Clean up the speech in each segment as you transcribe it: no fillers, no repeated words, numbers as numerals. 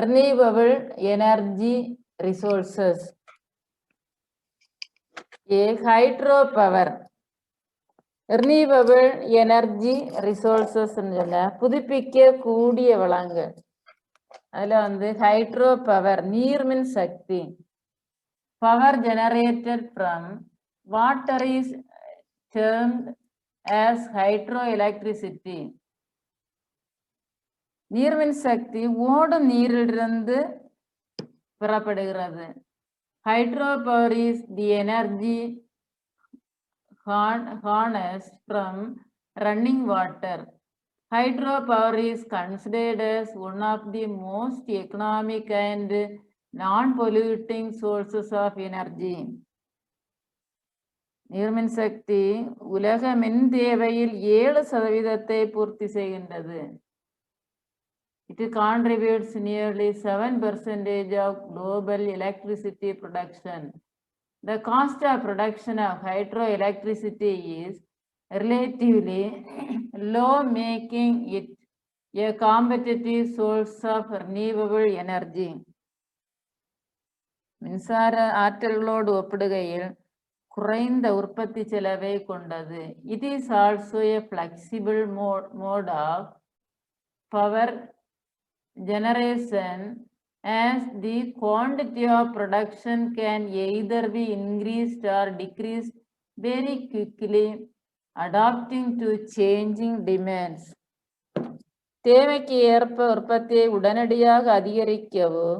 renewable energy resources. A hydropower. Renewable energy resources புதுப்பிக்க கூடிய வளங்கள். அதுல வந்து ஹைட்ரோ பவர், நீர்மின் சக்தி. Power generated from water is termed as hydroelectricity. நீர்மின் சக்தி ஓடும் நீரிலிருந்து பெறப்படுகிறது. Hydropower is the energy harnessed from running water. Hydropower is considered as one of the most economic and non-polluting sources of energy. நீர்மின் சக்தி உலக மின் தேவையில் 7% பூர்த்தி செய்கின்றது. It contributes nearly 7% of global electricity production. The cost of production of hydroelectricity is relatively low, making it a competitive source of renewable energy. மின்சார ஆற்றல்களோடு ஒப்பிடுகையில் குறைந்த உற்பத்தி செலவை கொண்டது. It is also a flexible mode of power generation, as the quantity of production can either be increased or decreased very quickly, adapting to changing demands. தேவைக்கு ஏற்ப உற்பத்தியை உடனடியாக அதிகரிக்கவோ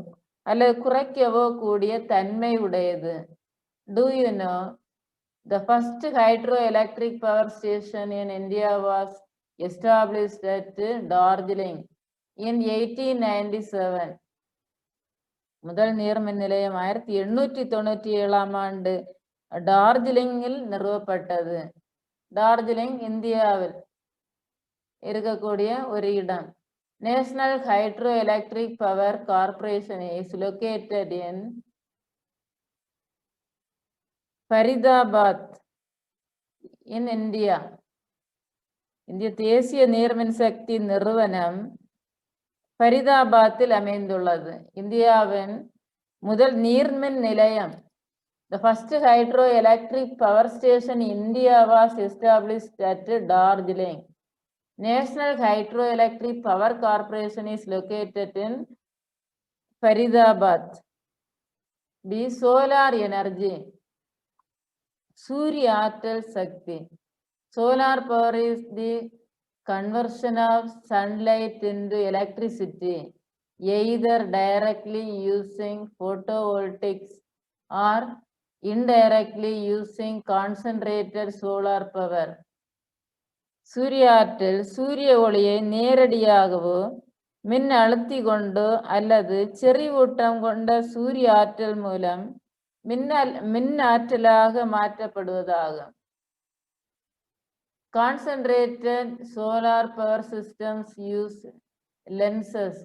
அல்லது குறைக்கவோ கூடிய தன்மை உடையது. Do you know the first hydroelectric power station in India was established at Darjeeling in 1897. முதல் நீர்மின் நிலையம் 1897ஆம் ஆண்டு டார்ஜிலிங்கில் நிறுவப்பட்டது. டார்ஜிலிங் இந்தியாவில் இருக்கக்கூடிய ஒரு இடம். National hydro electric power corporation is located in Faridabad in India. இந்திய தேசிய நீர்மின் சக்தி நிறுவனம் ஃபரிதாபாத்தில் அமைந்துள்ளது. இந்தியாவின் முதல் நீர்மின் நிலையம், the first hydroelectric power station in India was established at Darjeeling. National Hydroelectric Power Corporation is located in Faridabad. B. Solar energy. Surya ஆற்றல் சக்தி. Solar power is the conversion of sunlight into electricity, either directly using photovoltaics or indirectly using concentrated solar power. சூரிய ஆற்றல் சூரிய ஒளியை நேரடியாகவோ மின் அழுத்தி கொண்டோ அல்லது செறிவூட்டம் கொண்ட சூரிய ஆற்றல் மூலம் மின் ஆற்றலாக மாற்றப்படுவதாகும். Concentrated solar power systems use lenses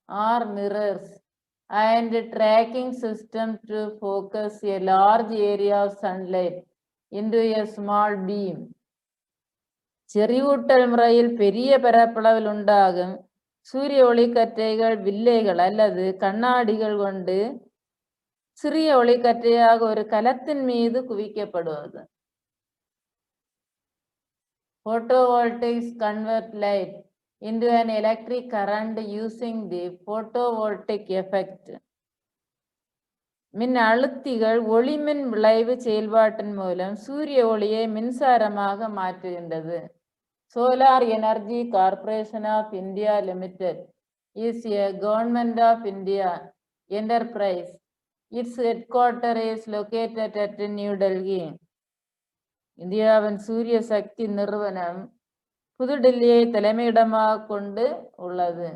or mirrors and tracking system to focus a large area of sunlight into a small beam. செறிவூட்டல் முறையில் பெரிய பரப்பளவில் உண்டாகும் சூரிய ஒளிக்கற்றைகள் வில்லைகள் அல்லது கண்ணாடிகள் கொண்டு சிறிய ஒளிக்கற்றையாக ஒரு கலத்தின் மீது குவிக்கப்படுவது. Photovoltaics convert light into an electric current using the photovoltaic effect. மின் அழுத்திகள் ஒளிமின் விளைவு செயல்பாட்டின் மூலம் சூரிய ஒளியை மின்சாரமாக மாற்றுகின்றது. Solar Energy Corporation of India Limited is a Government of India enterprise. Its headquarters is located at New Delhi. இந்தியாவின் சூரிய சக்தி நிறுவனம் புதுடில்லியை தலைமையிடமாக கொண்டு உள்ளது.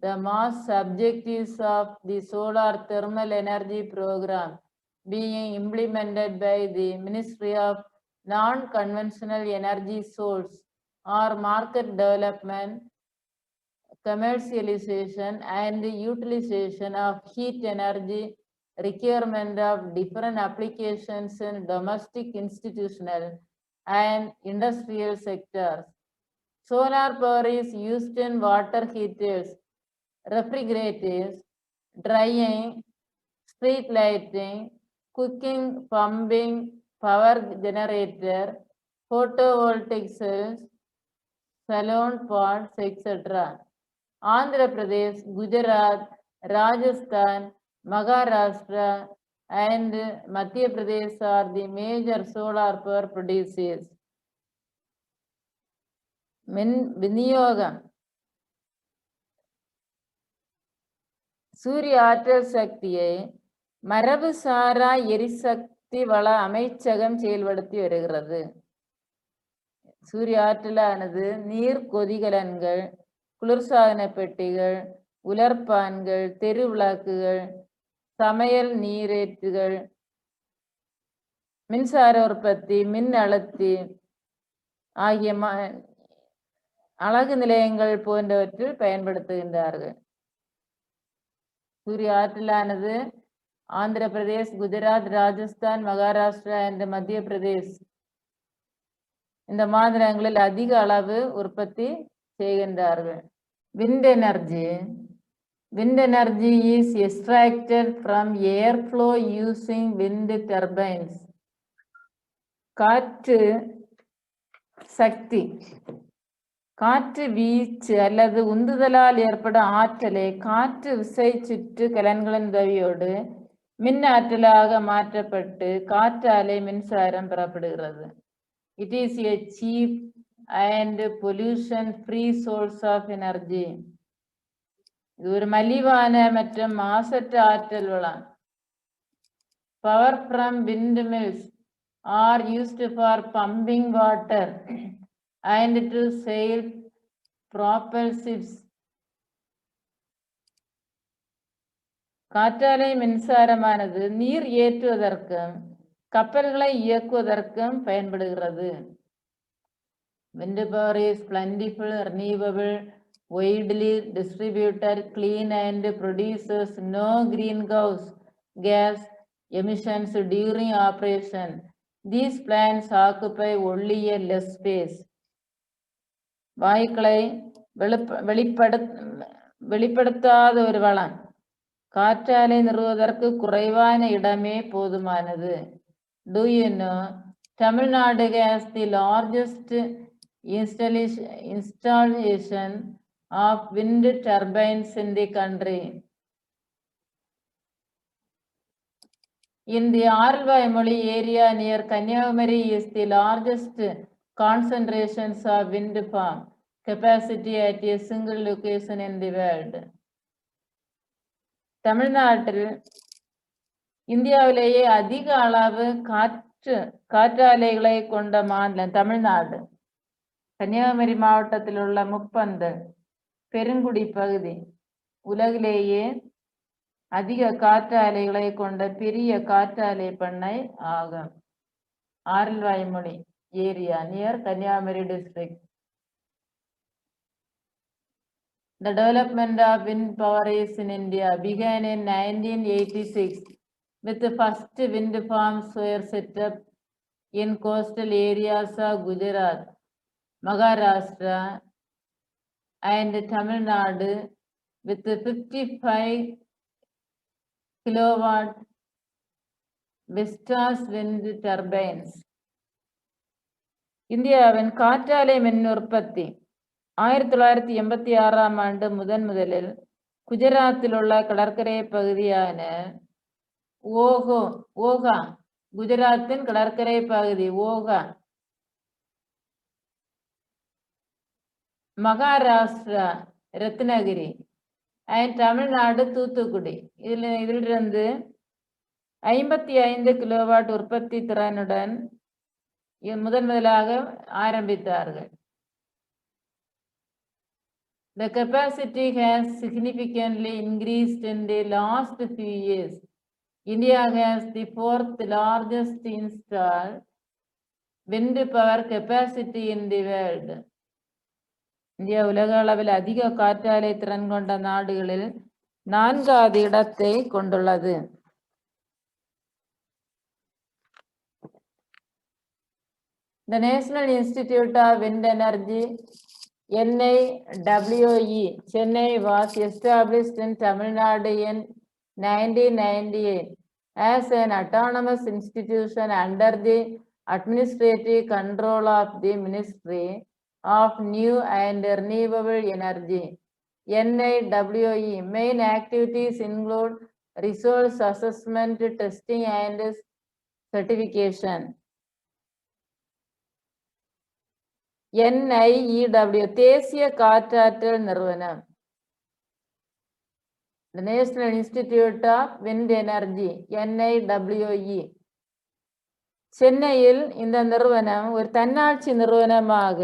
The mass objectives of the solar thermal energy program being implemented by the Ministry of Non-Conventional Energy Source or Market Development, Commercialization and Utilization of heat energy requirement of different applications in domestic, institutional and industrial sectors. Solar power is used in water heaters, refrigerators, drying, street lighting, cooking, pumping, power generator, photovoltaic cells, salon pots, etc. Andhra Pradesh, Gujarat, Rajasthan, Maharashtra, and Madhya Pradesh are the major solar power producers. விநியோகம் சூரிய ஆற்றல் சக்தியை மரபுசாரா எரிசக்தி வள அமைச்சகம் செயல்படுத்தி வருகிறது. சூரிய ஆற்றலானது நீர் கொதிகலன்கள், குளிர்சாதன பெட்டிகள், உலர்பான்கள், தெரு விளக்குகள், சமையல் நீரேற்றுகள், மின்சார உற்பத்தி, மின் அழுத்தி ஆகிய அழகு நிலையங்கள் போன்றவற்றில் பயன்படுத்துகின்றார்கள். சூரிய ஆற்றலானது ஆந்திர பிரதேஷ், குஜராத், ராஜஸ்தான், மகாராஷ்டிரா என்ற மத்திய பிரதேஷ் இந்த மாநிலங்களில் அதிக அளவு உற்பத்தி செய்கின்றார்கள். Wind energy is extracted from airflow using wind turbines. காற்று சக்தி காற்று வீச்சு அல்லது உந்துதலால் ஏற்படும் ஆற்றலை காற்று விசை சுற்று கலன்களின் உதவியோடு மின் ஆற்றலாக மாற்றப்பட்டு காற்றாலை மின்சாரம் பெறப்படுகிறது. It is a cheap and pollution free source of energy. இது ஒரு மலிவான மற்றும் மாசற்ற ஆற்றல் வளம். Power from windmills are used for pumping water and to sail propel ships. காற்றாலை மின்சாரமானது நீர் ஏற்றுவதற்கும் கப்பல்களை இயக்குவதற்கும் பயன்படுகிறது. Wind power is plentiful, renewable, widely distributed, clean and produces no greenhouse gas emissions during operation. These plants occupy only a less space. வாயுக்களை வெளிப்படுத்தாத ஒரு வளம். காற்றாலை நிறுவுவதற்கு குறைவான இடமே போதுமானது. Do you know Tamil Nadu has the largest installation of wind turbines in the country? In the Aralvaimoli area near Kanyakumari is the largest concentrations of wind farm capacity at a single location in the world. தமிழ்நாட்டில் இந்தியாவிலேயே அதிக அளவு காற்றாலைகளை கொண்ட மாநிலம் தமிழ்நாடு. கன்னியாகுமரி மாவட்டத்தில் உள்ள முப்பந்தல் பெருங்குடி பகுதி உலகிலேயே அதிக காற்றாலைகளை கொண்ட பெரிய காற்றாலை பண்ணை ஆகும். Aralvaimozhi area near Kanyakumari district. The development of wind power is in India began in 1986 with the first wind farms were set up in coastal areas of Gujarat, Maharashtra and Tamil Nadu with 55 kilowatt Vestas wind turbines. இந்தியாவின் காற்றாலை மின் உற்பத்தி 1986ஆம் ஆண்டு முதலில் குஜராத்தில் உள்ள கடற்கரை பகுதியான ஓகா குஜராத்தின் கடற்கரை பகுதி ஓகா, மகாராஷ்டிரா ரத்னகிரி அண்ட் தமிழ்நாடு தூத்துக்குடி இதிலிருந்து 55 கிலோவாட் உற்பத்தி திறனுடன் முதலாக ஆரம்பித்தார்கள். The capacity has significantly increased in the last few years. India has the 4th largest installed wind power capacity in the world. India உலக அளவில் அதிக காற்றாலை திறன் கொண்ட நாடுகளில் 4வது இடத்தை கொண்டுள்ளது. The National Institute of Wind Energy NIWE, Chennai, was established in Tamil Nadu in 1998 as an autonomous institution under the administrative control of the Ministry of New and Renewable Energy. NIWE main activities include resource assessment, testing and certification. NIEW தேசிய காற்றாற்றல் நிறுவனம், The National Institute of Wind Energy, NIWE. சென்னையில் இந்த நிறுவனம் ஒரு தன்னாட்சி நிறுவனமாக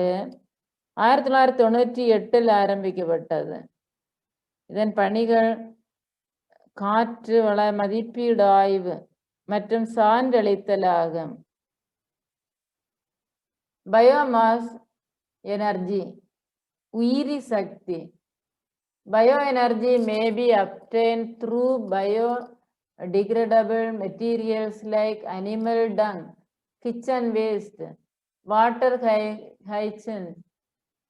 1998 ஆரம்பிக்கப்பட்டது. இதன் பணிகள் காற்று வள மதிப்பீடு ஆய்வு மற்றும் சான்றளித்தல் ஆகும். பயோமாஸ் எனர்ஜி, உயிரி சக்தி. Bioenergy may be obtained through biodegradable materials like animal dung, kitchen waste, water hyacinth,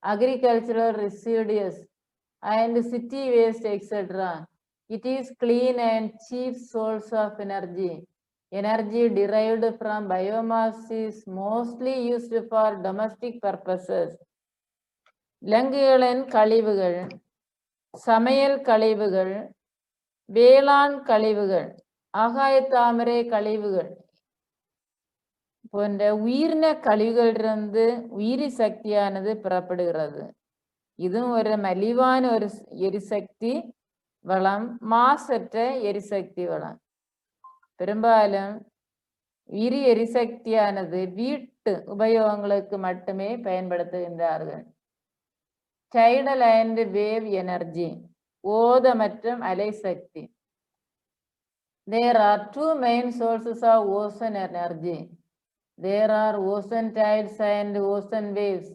agricultural residues, and city waste, etc. It is clean and cheap source of energy. Energy derived from biomass is mostly used for domestic purposes. விலங்குகளின் கழிவுகள், சமையல் கழிவுகள், வேளாண் கழிவுகள், ஆகாயத்தாமரை கழிவுகள் போன்ற உயிரின கழிவுகளிலிருந்து உயிரி சக்தியானது பெறப்படுகிறது. இதுவும் ஒரு மலிவான ஒரு எரிசக்தி வளம், மாசற்ற எரிசக்தி வளம். பெரும்பாலும் உயிரி எரிசக்தியானது வீட்டு உபயோகங்களுக்கு மட்டுமே பயன்படுத்துகின்றார்கள். Tidal and wave energy, ஓத மற்றும் அலை சக்தி. There are two main sources of ocean energy. There are ocean tides and ocean waves.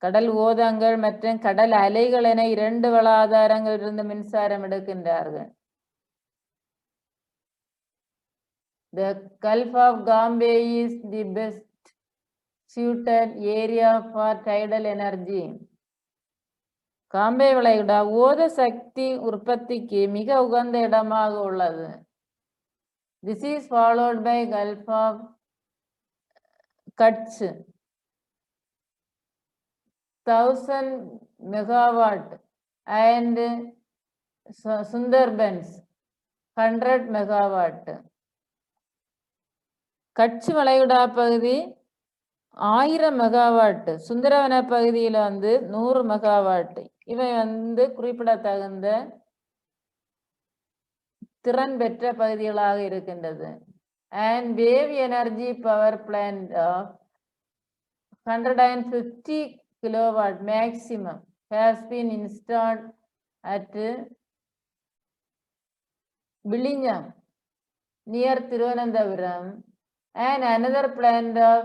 கடல் ஓதங்கள் மற்றும் கடல் அலைகள் என இரண்டு வள ஆதாரங்களிலிருந்து மின்சாரம் எடுக்கின்றார்கள். The Gulf of Gambia is the best suited area for tidal energy. Cambay வளைகுடா ஓத சக்தி உற்பத்திக்கு மிக உகந்த இடமாக உள்ளது. This is followed by Gulf of Kutch, 1000 megawatt, and Sundarbans, 100 megawatt. Kutch வளைகுடா பகுதி 1000 மெகாவாட், சுந்தரவன பகுதியில் 100 மெகாவாட். இவை குறிப்பிடத்தகுந்த திறன் பெற்ற பகுதிகளாக இருக்கின்றது. And wave energy power plant of 150 kilowatt maximum has been installed at Billingham near Thiruvananthapuram, and another plant of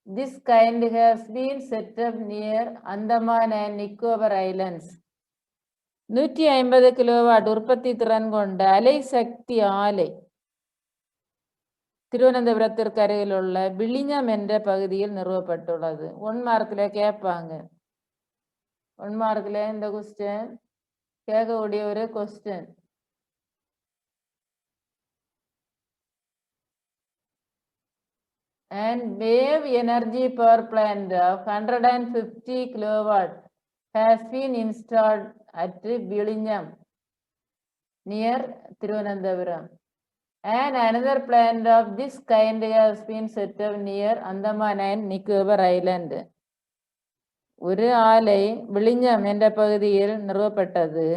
this kind has been set up near Andaman and Nicobar Islands. 150 kilowatt உற்பத்தி திறன் கொண்ட அலை சக்தி ஆலை திருவனந்தபுரத்திற்கு அருகில் உள்ள விழிஞம் என்ற பகுதியில் நிறுவப்பட்டுள்ளது. 1 மார்க்ல கேட்பாங்க. 1 மார்க்ல இந்த கொஸ்டின் கேட்கக்கூடிய ஒரு question. And wave energy power plant of 150 kilowatt has been installed at Billingham near Thiruvananthapuram, and another plant of this kind has been set up near Andaman and Nicobar Island. ஒரு ஆலை விழிஞம் என்ற பகுதியில் நிறுவப்பட்டது.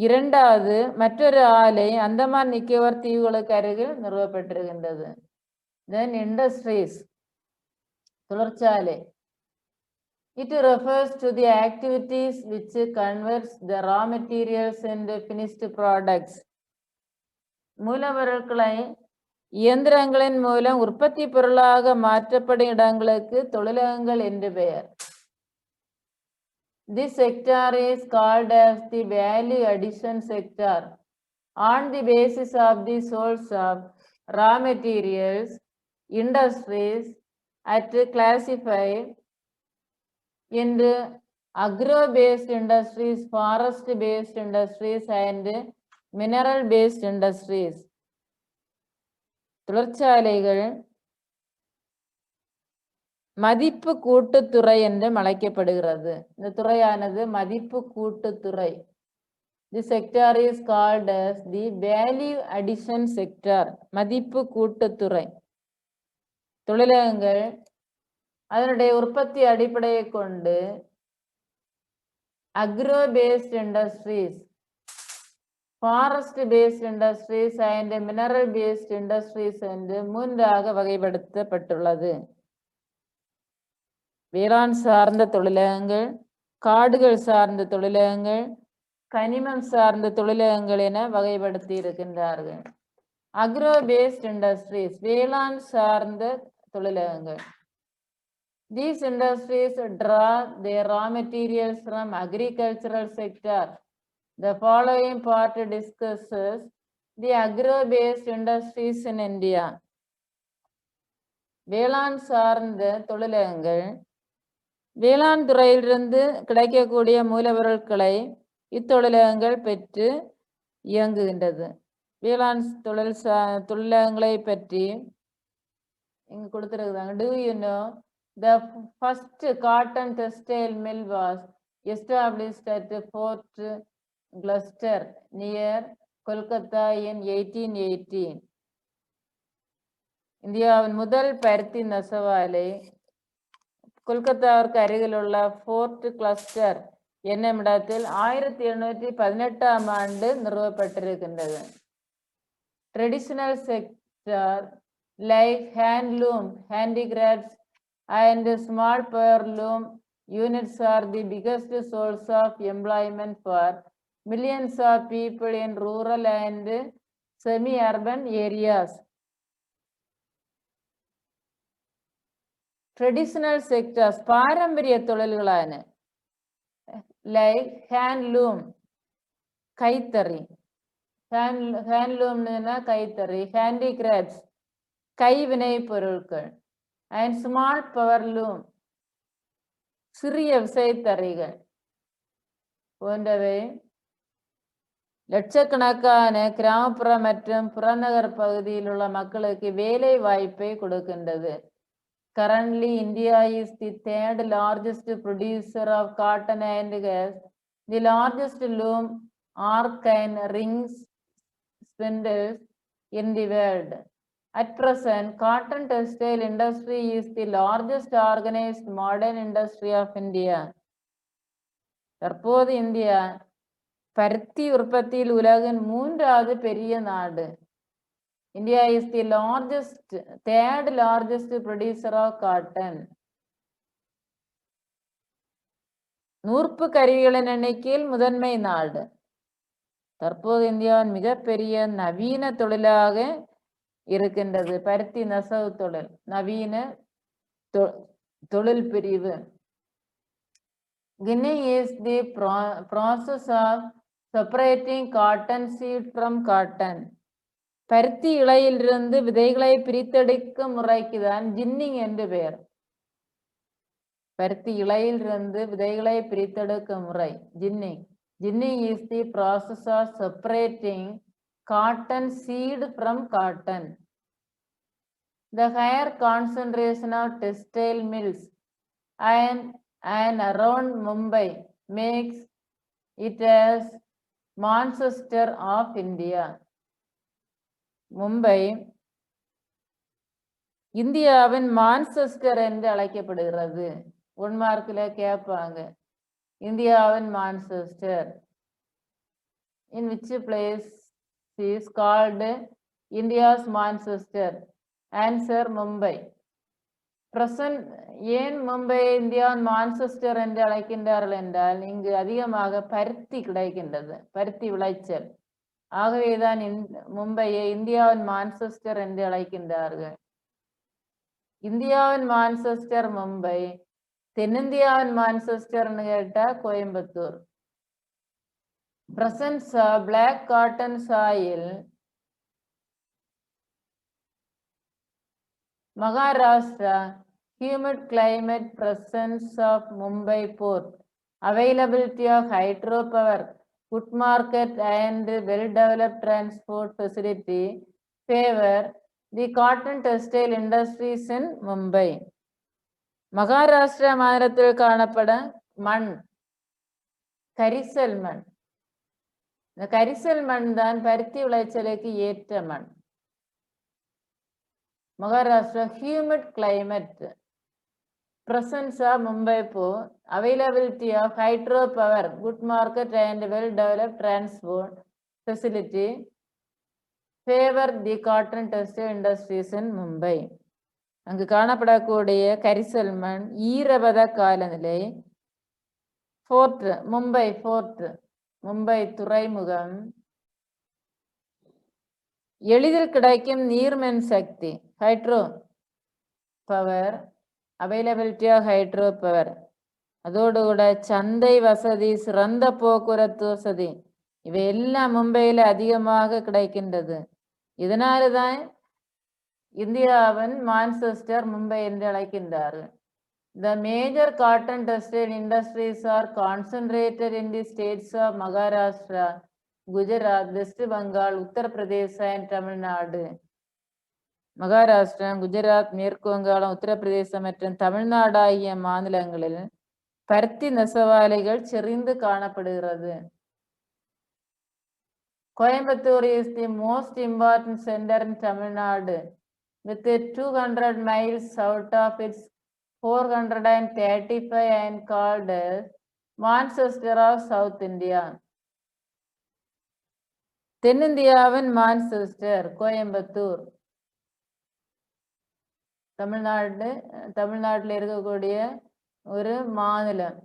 இரண்டாவது மற்றொரு ஆலை அந்தமான் நிக்கோபார் தீவுகளுக்கு அருகில் நிறுவப்பட்டிருக்கின்றது. Then industries, தொழிற்சாலை. It refers to the activities which converts the raw materials into finished products. மூலப்பொருட்களை இயந்திரங்களின் மூலம் உற்பத்தி பொருளாக மாற்றப்படும் இடங்களுக்கு தொழிலகங்கள் என்று பெயர். This sector is called as the value addition sector on the basis of the source of raw materials. Industries at classified in agro-based industries, forest-based industries, and mineral-based industries. தொழிற்சாலைகள் மதிப்பு கூட்டுத்துறை என்று அழைக்கப்படுகிறது. இந்த துறையானது மதிப்பு Kooduthurai. The sector is called as the value addition sector. மதிப்பு கூட்டுத்துறை. தொழிலகங்கள் அதனுடைய உற்பத்தி அடிப்படையை கொண்டு agro based industries, forest based industries and mineral based industries என்று மூன்றாக வகைப்படுத்தப்பட்டுள்ளது. வேளாண் சார்ந்த தொழிலகங்கள், காடுகள் சார்ந்த தொழிலகங்கள், கனிமம் சார்ந்த தொழிலகங்கள் என வகைப்படுத்தி இருக்கின்றார்கள். அக்ரோ பேஸ்ட் இண்டஸ்ட்ரீஸ் வேளாண் சார்ந்த தொழிலகங்கள். These industries draw their raw materials from agricultural sector. The following part discusses the agro-based industries in India. வேளாண் சார்ந்த தொழிலகங்கள் வேளாண் துறையிலிருந்து கிடைக்கக்கூடிய மூலப்பொருட்களை இத்தொழிலகங்கள் பெற்று இயங்குகின்றது. வேளாண் தொழிலகங்களை பற்றி இங்கு கொடுத்திருக்கிறாங்க. Do you know the first cotton textile mill was established at Fort Gloucester near Kolkata in 1818. இந்தியாவின் முதல் பருத்தி நெசவாலை கொல்கத்தாவிற்கு அருகிலுள்ள ஃபோர்ட் கிளஸ்டர் என்னும் இடத்தில் 1718ஆம் ஆண்டு நிறுவப்பட்டிருக்கின்றது. Traditional sector like handloom, handicrafts and small power loom units are the biggest source of employment for millions of people in rural and semi-urban areas. Traditional sectors பாரம்பரிய தொழில்களான like handloom கைத்தறி, handloomனா கைத்தறி, handicrafts கைவினை பொருட்கள் and small power loom சிறிய விசைத்தறிகள் போன்றவை லட்சக்கணக்கான கிராமப்புற மற்றும் புறநகர் பகுதியில் உள்ள மக்களுக்கு வேலை வாய்ப்பை கொடுக்கின்றது. Currently, India is the third largest producer of cotton and gas, the largest loom, arc and rings spindles in the world. At present, cotton textile industry is the largest organized modern industry of India. தற்போது India பருத்தி உற்பத்தியில் உலகின் மூன்றாவது பெரிய நாடு. India is the third largest producer of cotton. நூற்பு கருவிகளின் எண்ணிக்கையில் முதன்மை நாடு. தற்போது இந்தியாவின் மிகப்பெரிய நவீன தொழிலாக இருக்கின்றது பருத்தி நெசவு தொழில், நவீன தொழில் பிரிவு. Ginning is the process of separating cotton seed from cotton. பருத்தி இலையிலிருந்து விதைகளை பிரித்தெடுக்கும் முறைக்குதான் ஜின்னிங் என்று பெயர். பருத்தி இலையிலிருந்து விதைகளை பிரித்தெடுக்கும் முறை ginning. Ginning is the process of separating cotton seed from cotton. The higher concentration of textile mills and around Mumbai makes it as Manchester of India. Mumbai இந்தியாவின் மான்செஸ்டர் என்று அழைக்கப்படுகிறது. 1 மார்க்ல கேட்பாங்க, இந்தியாவின் Manchester. In which place is called India's Manchester? Answer, Mumbai. Present ஏன் மும்பை இந்தியாவின் Manchester என்று அழைக்கின்றார்கள் என்றால் இங்கு அதிகமாக பருத்தி கிடைக்கின்றது, பருத்தி விளைச்சல். ஆகவேதான் மும்பையை இந்தியாவின் மான்செஸ்டர் என்று அழைக்கின்றார்கள். இந்தியாவின் மான்செஸ்டர் மும்பை, தென்னிந்தியாவின் மான்செஸ்டர்னு கேட்டா Coimbatore. Presence of black cotton soil Maharashtra, humid climate, presence of Mumbai port, availability of hydropower, good market and well-developed transport facility favor the cotton textile industries in Mumbai. Maharashtra மாநிலத்தில் காணப்பட மண் கரிசல் மண். இந்த கரிசல் மண் தான் பருத்தி விளைச்சலுக்கு ஏற்ற மண். Maharashtra humid climate, presence of Mumbai port, availability of hydropower, good market and well-developed transport facility favor the cotton textile industries in Mumbai. அங்கு காணப்படக்கூடிய கரிசல் மண், ஈரபத காலநிலை, ஃபோர்ட் மும்பை, மும்பை துறைமுகம், எளிதில் கிடைக்கும் நீர்மின் சக்தி hydro power, availability of hydro power, அதோடு கூட சந்தை வசதி, சிறந்த போக்குவரத்து வசதி, இவை எல்லாம் மும்பையில் அதிகமாக கிடைக்கின்றது. இதனால்தான் இந்தியாவின் மான்செஸ்டர் மும்பை என்று அழைக்கின்றார்கள். The major cotton textile industries are concentrated in the states of Maharashtra, Gujarat, West Bengal, Uttar Pradesh and Tamil Nadu. Maharashtra, Gujarat, மேற்கு வங்காளம், உத்தரப்பிரதேசம் மற்றும் தமிழ்நாடு ஆகிய மாநிலங்களில் பருத்தி நெசவாலைகள் செறிந்து காணப்படுகிறது. Coimbatore is the most important center in Tamil Nadu, with 200 miles south of its 435 and called as Manchester of South India. தென்னிந்தியாவின் Manchester Coimbatore. தமிழ்நாட்டில் இருக்கக்கூடிய ஒரு மாநிலம்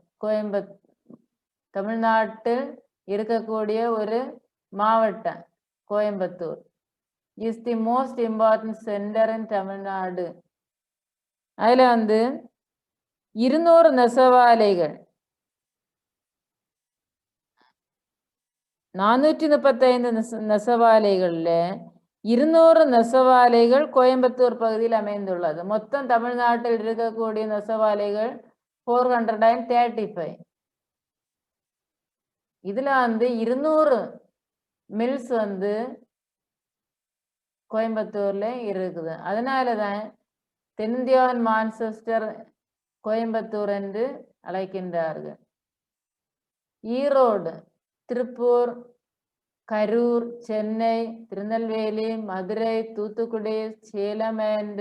தமிழ்நாட்டில் இருக்கக்கூடிய ஒரு மாவட்டம் Coimbatore. Is the most important centre in Tamil Nadu. அதில் 200 நெசவாலைகள், 435 நெசவாலைகள்ல 200 நெசவாலைகள் கோயம்புத்தூர் பகுதியில் அமைந்துள்ளது. மொத்தம் தமிழ்நாட்டில் இருக்கக்கூடிய நெசவாலைகள் 435. இதுல 200 மில்ஸ் கோயம்புத்தூர்ல இருக்குது. அதனாலதான் தென்னிந்தியாவின் மான்செஸ்டர் கோயம்புத்தூர் என்று அழைக்கின்றார்கள். Erode, Tiruppur, Karur, Chennai, Tirunelveli, Madurai, Thoothukudi, Salem and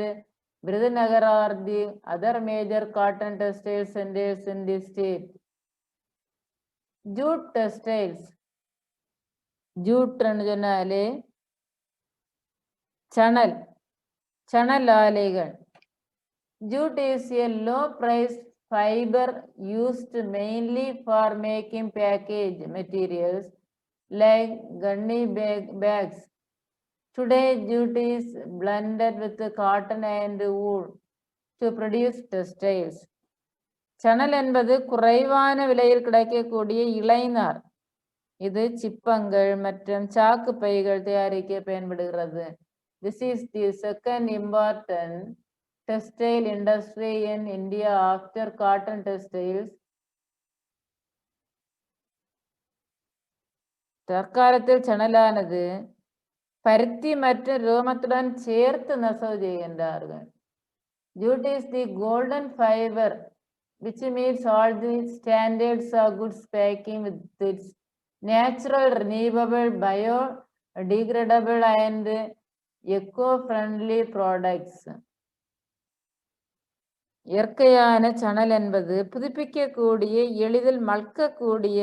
Virudhunagar are the other major cotton textile centers in the state. Jute textiles, jute சொன்னாலே சணல் ஆலைகள். Jute is a low price fiber used mainly for making package materials like gunny bags. Today, jute is blended with cotton and wool to produce textiles. சணல் என்பது குறைவான விலையில் கிடைக்கக்கூடிய இலைநார். இது சிப்பங்கள் மற்றும் சாக்கு பைகள் தயாரிக்க பயன்படுகிறது. This is the second important textile industry in India after cotton textiles. தற்காலத்தில் சணலானது பருத்தி மற்றும் ரோமத்துடன் சேர்த்து நெசவு செய்கின்றார்கள். Jute is the golden fiber which meets all the standards of goods packing with its natural, renewable, biodegradable and eco-friendly products. இயற்கையான சணல் என்பது புதுப்பிக்கக்கூடிய, எளிதில் மட்கக்கூடிய,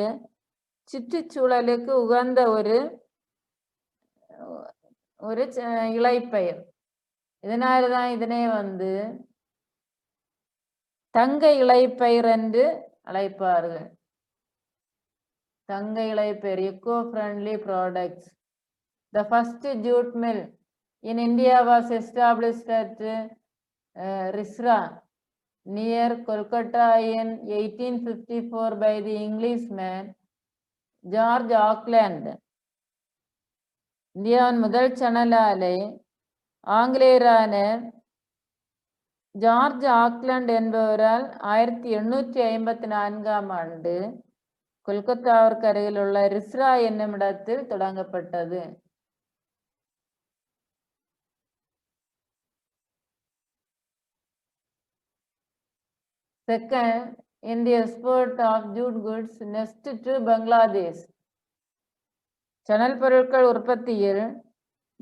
சுற்றுச்சூழலுக்கு உகந்த ஒரு இலைப்பயிர். இதனால்தான் இதனை தங்க இலைப்பயிர் என்று அழைப்பார்கள். தங்க இலைப்பயிர், eco-friendly products. The first jute mill in India was established at Risra near Kolkata in 1854 by the Englishman George Auckland. இந்தியாவின் முதல் சணல் ஆலை ஆங்கிலேயரான ஜார்ஜ் ஆக்லண்ட் என்பவரால் 1854ஆம் ஆண்டு கொல்கத்தாவிற்கு அருகில் உள்ள ரிஸ்ரா என்னும் இடத்தில் தொடங்கப்பட்டது. Second, in the export of jute goods next to Bangladesh. சணல் பொருட்கள் உற்பத்தியில்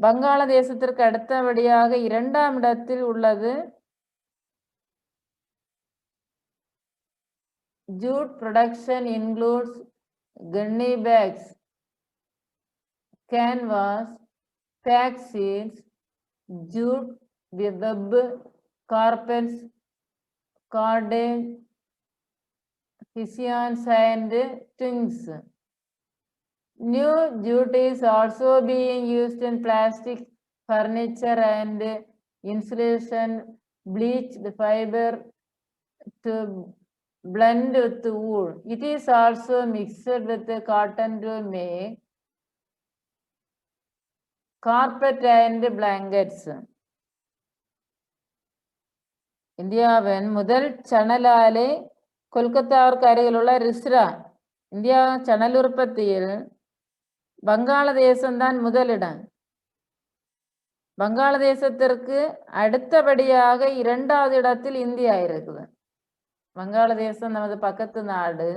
வங்காளதேசத்திற்கு அடுத்தபடியாக 2ஆம் இடத்தில் உள்ளது. Jute production includes gunny bags, canvas, pack sheets, jute web, carpets, cordage, hessians and twins. New jute is also being used in plastic furniture and insulation, bleached fiber to blend with wool. It is also mixed with cotton to make carpet and blankets. இந்தியாவின் முதல் சணல் ஆலை கொல்கத்தாவிற்கு அருகில் உள்ள ரிஸ்ரா. India சணல் உற்பத்தியில் வங்காளதேசம்தான் முதலிடம். வங்காளதேசத்திற்கு அடுத்தபடியாக 2வது இடத்தில் இந்தியா இருக்குது. வங்காளதேசம் நமது பக்கத்து நாடு,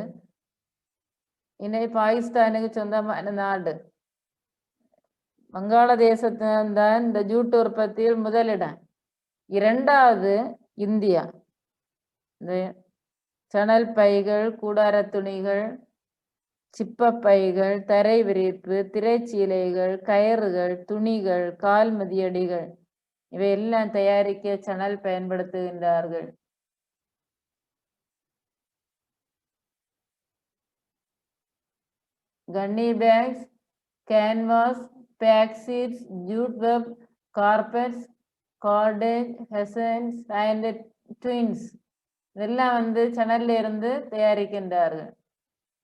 இன்னை பாகிஸ்தானுக்கு சொந்தமான நாடு. வங்காளதேசத்தான் இந்த ஜூட் உற்பத்தியில் முதலிடம். 2வது இந்தியா. இந்த சணல் பைகள், கூடார துணிகள், சிப்பப்பைகள், தரை விரிப்பு, திரைச்சீலைகள், கயிறுகள், துணிகள், கால் மிதியடிகள் இவையெல்லாம் தயாரிக்க சணல் பயன்படுத்துகின்றார்கள். Gunny bags, canvas, pack sheets, jute web, carpets, cordage, hessians and twins இதெல்லாம் சணல்ல இருந்து தயாரிக்கின்றார்கள்.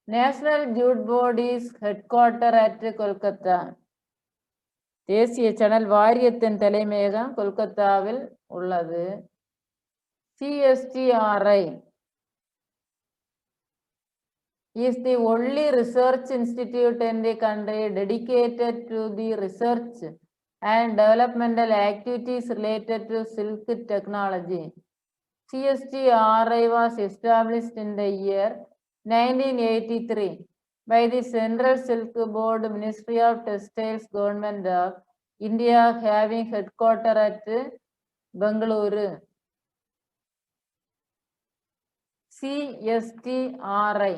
National jute board is headquarter at Kolkata. தேசிய சணல் வாரியத்தின் தலைமையகம் கொல்கத்தாவில் உள்ளது. CSTRI is the only research institute in the country dedicated to the research and developmental activities related to silk technology. CSTRI was established in the year 1983 by the Central Silk Board, Ministry of Textiles, Government of India, having headquarters at Bangalore. CSTRI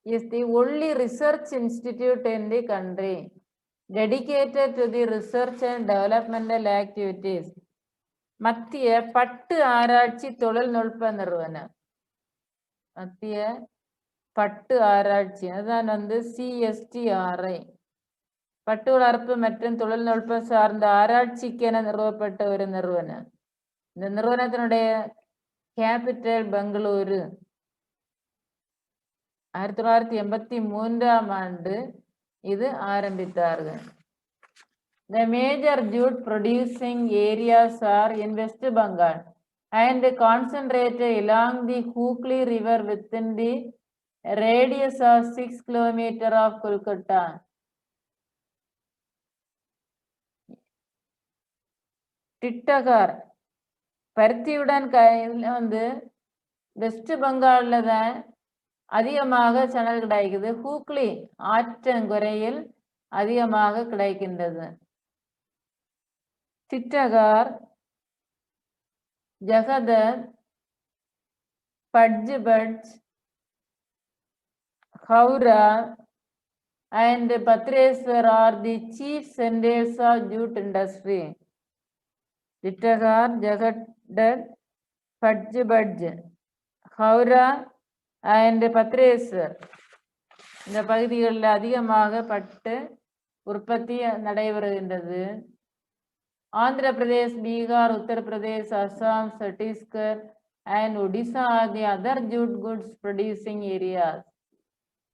is the only research institute in the country dedicated to the research and developmental activities. மத்திய பட்டு ஆராய்ச்சி தொழில்நுட்ப நிறுவனம். மத்திய பட்டு ஆராய்ச்சி அதான் CSTRI. பட்டு வளர்ப்பு மற்றும் தொழில்நுட்பம் சார்ந்த ஆராய்ச்சிக்கென நிறுவப்பட்ட ஒரு நிறுவனம். இந்த நிறுவனத்தினுடைய கேபிட்டல் பெங்களூரு. 1983ஆம் ஆண்டு இது ஆரம்பித்தார்கள். The major jute producing areas are in West Bengal and concentrated along the Hooghly River within the radius of 6 km of Kolkata. டிட்டகார் பருத்தியுடன் west பெங்கால்ல தான் அதிகமாக சணல் கிடைக்குது. ஹூக்ளி ஆற்றங்குறையில் அதிகமாக கிடைக்கின்றது. சிட்டகார், ஜகதர், பட்ஜ்பட்ஜ், Howrah and Patreshwar are the chief centers of jute industry. Chittagong, Jagadhar, Pajbadj, Howrah and Patreshwar இந்த பகுதிகளில் அதிகமாக பட்டு உற்பத்தி நடைபெறுகின்றது. Andhra Pradesh, Bihar, Uttar Pradesh, Assam, Chhattisgarh and Odisha are the other jute goods producing areas.